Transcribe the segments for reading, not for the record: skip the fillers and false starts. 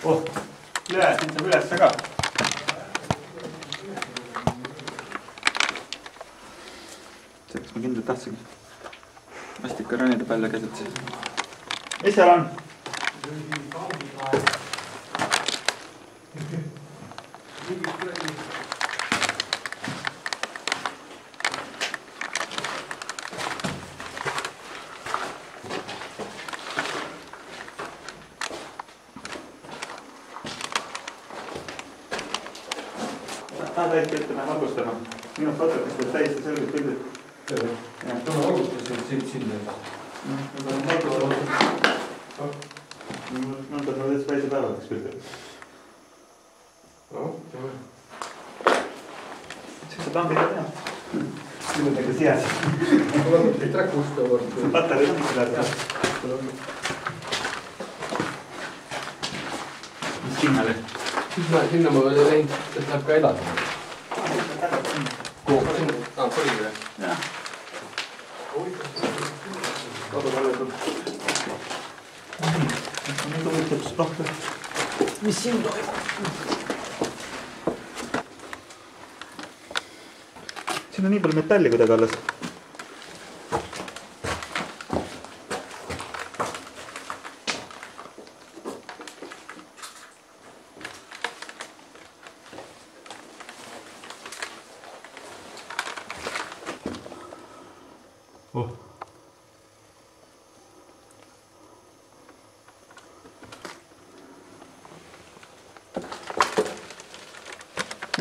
Oh, üle, siin saab ülesse ka. Selleks ma kindlalt tahtsagi. Vast ikka ronida palju keset siis. Mis seal on? Täiesti ütleme valgustama. Minu fotokast võib täiesti selgelt pildid. Tule valgustas siit sinna. Nõnda on täitsa päise päevadeks pildid. Siuksed lambid on jah. Midagi seas. Mul on siit räkusta olnud. Patareid on ikka läbi. Mis sinnale? Sinna ma olen läinud, et läheb ka edasi. Põlile. Jah. Koduvalletud. Nüüd huvitav rohkem. Mis siin toimub? Siin on nii palju metalli kuidagi alles. Oh.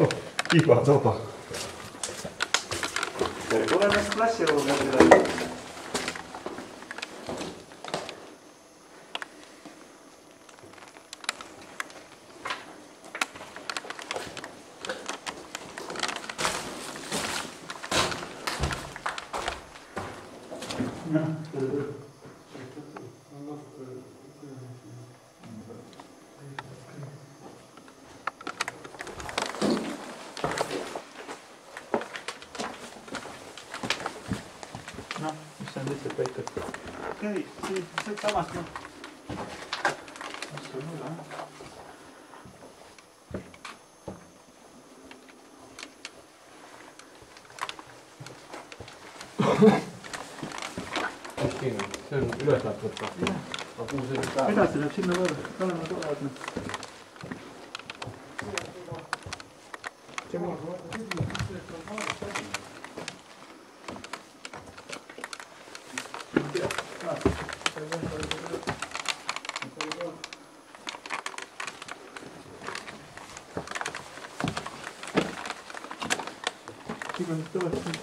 Oh, iga saba. Tere tulemast klassiruumidele. No, mis on lihtsalt väike. Okei, siit samast no. Mis on üle? See on üles läheb võtta. Edasi läheb sinna võrra. Oleme tulevad. Iganes tuleb siin.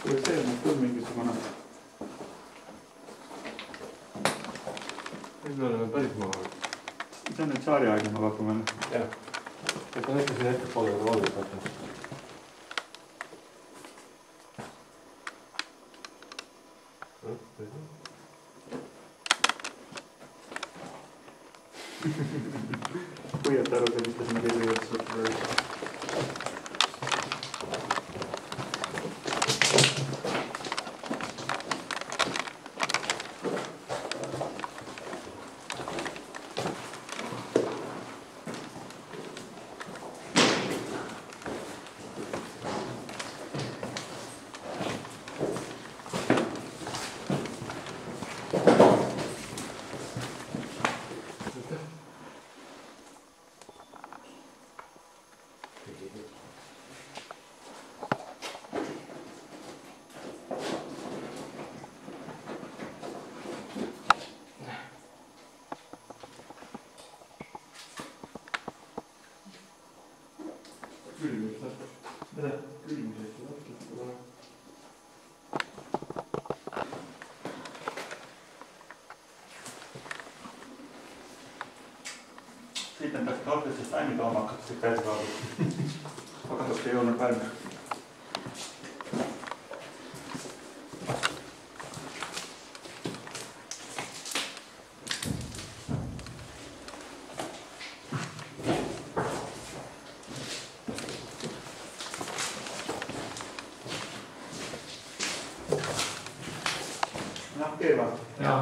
see on küll mingisugune. Nüüd me oleme päris maha. See on nüüd saari aeg, ma vaatame. Jah. Et on ikka siin hetke poole valmis vaata. Põhjalt aru see, mis ta sinna kõige juurde võtta. Siit on täpselt algusest aini tooma hakata käes kaadud. Aga kahjuks ei olnud valmis. Noh, keeva. Jaa.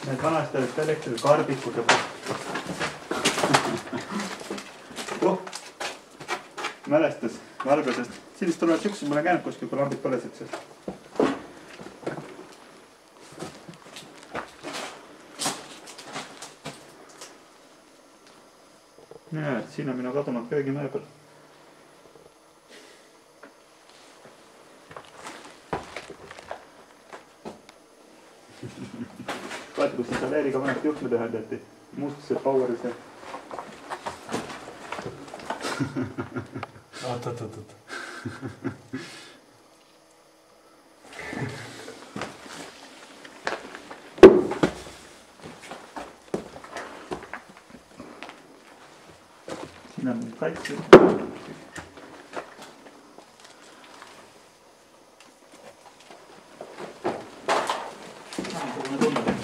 Need vanasti olid elektril karbikud ja mälestas valgusest. Sellist tulevad siuksed, mulle käinud kuskil, kui lambid pole siuksed. Näe, siin on minu kadunud köögimööbel. Vaata, kus seda leeriga vanasti juhtmed ühendati. Must see power see. Oot. Siin on nüüd kaitse. Kuhu me tunneme?